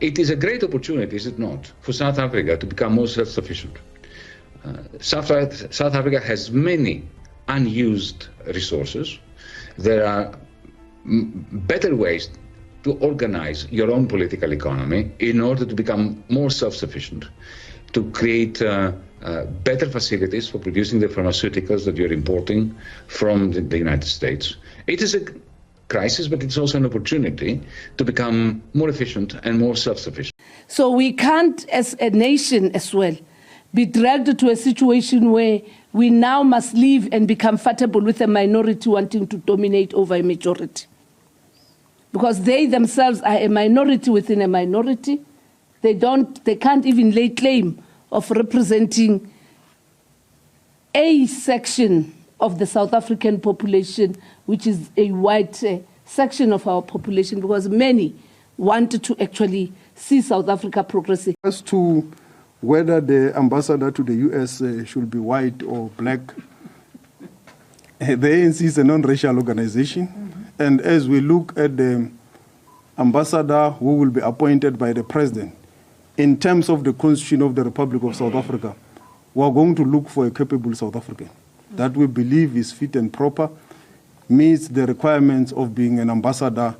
It is a great opportunity, is it not, for South Africa to become more self-sufficient. South Africa has many unused resources. There are better ways to organize your own political economy in order to become more self-sufficient, to create better facilities for producing the pharmaceuticals that you're importing from the United States. It is a crisis, but it's also an opportunity to become more efficient and more self-sufficient. So we can't, as a nation as well, be dragged to a situation where we now must live and be comfortable with a minority wanting to dominate over a majority. Because they themselves are a minority within a minority. They can't even lay claim of representing a section of the South African population, which is a wide section of our population, because many wanted to actually see South Africa progressing. As to whether the ambassador to the US should be white or black, the ANC is a non-racial organization. And as we look at the ambassador who will be appointed by the president, in terms of the Constitution of the Republic of South Africa, we are going to look for a capable South African that we believe is fit and proper, meets the requirements of being an ambassador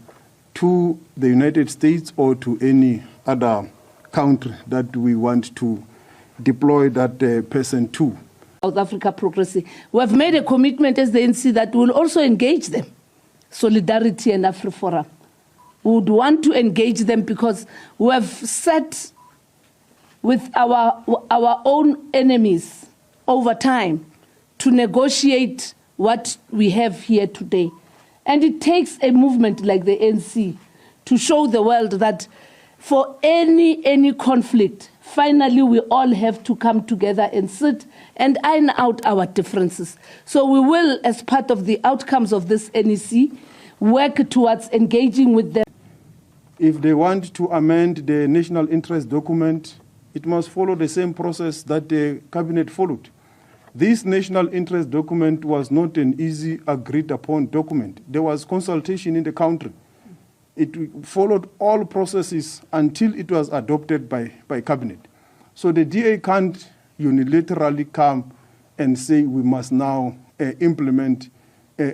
to the United States or to any other country that we want to deploy that person to. South Africa progressing. We have made a commitment as the ANC that we will also engage them. Solidarity and Afriforum. We would want to engage them because we have sat with our own enemies over time to negotiate what we have here today. And it takes a movement like the ANC to show the world that for any conflict, finally we all have to come together and sit and iron out our differences. So we will, as part of the outcomes of this NEC, work towards engaging with them. If they want to amend the national interest document, it must follow the same process that the cabinet followed. This national interest document was not an easy agreed upon document. There was consultation in the country. It followed all processes until it was adopted by cabinet. So the DA can't unilaterally come and say we must now implement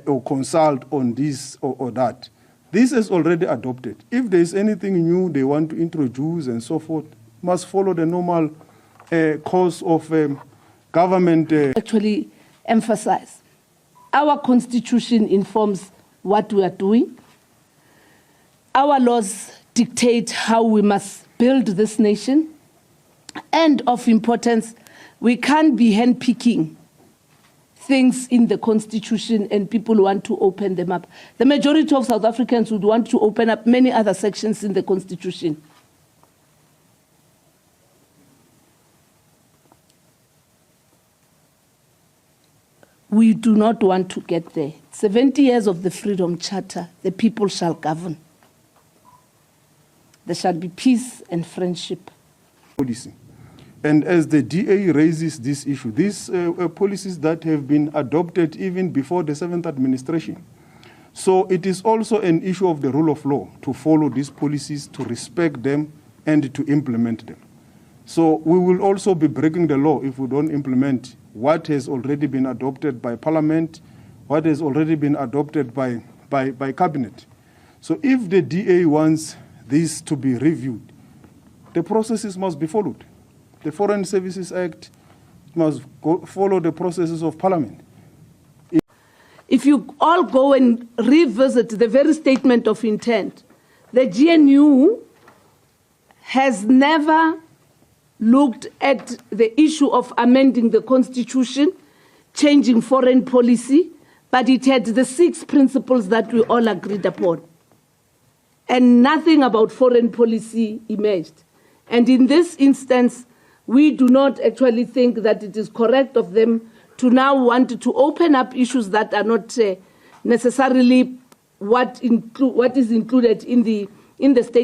or consult on this or that. This is already adopted. If there is anything new they want to introduce and so forth, must follow the normal course of government. Actually emphasize, our constitution informs what we are doing. Our laws dictate how we must build this nation. And of importance, we can't be handpicking things in the constitution and people want to open them up. The majority of South Africans would want to open up many other sections in the constitution. We do not want to get there. 70 years of the Freedom Charter, the people shall govern. There shall be peace and friendship. Policy. And as the DA raises this issue, these policies that have been adopted even before the 7th administration. So it is also an issue of the rule of law to follow these policies, to respect them, and to implement them. So we will also be breaking the law if we don't implement what has already been adopted by Parliament, what has already been adopted by Cabinet. So if the DA wants this to be reviewed, the processes must be followed. The Foreign Services Act must follow the processes of Parliament. If you all go and revisit the very statement of intent, the GNU has never looked at the issue of amending the Constitution, changing foreign policy, but it had the 6 principles that we all agreed upon. And nothing about foreign policy emerged. And in this instance, we do not actually think that it is correct of them to now want to open up issues that are not necessarily what is included in the statement.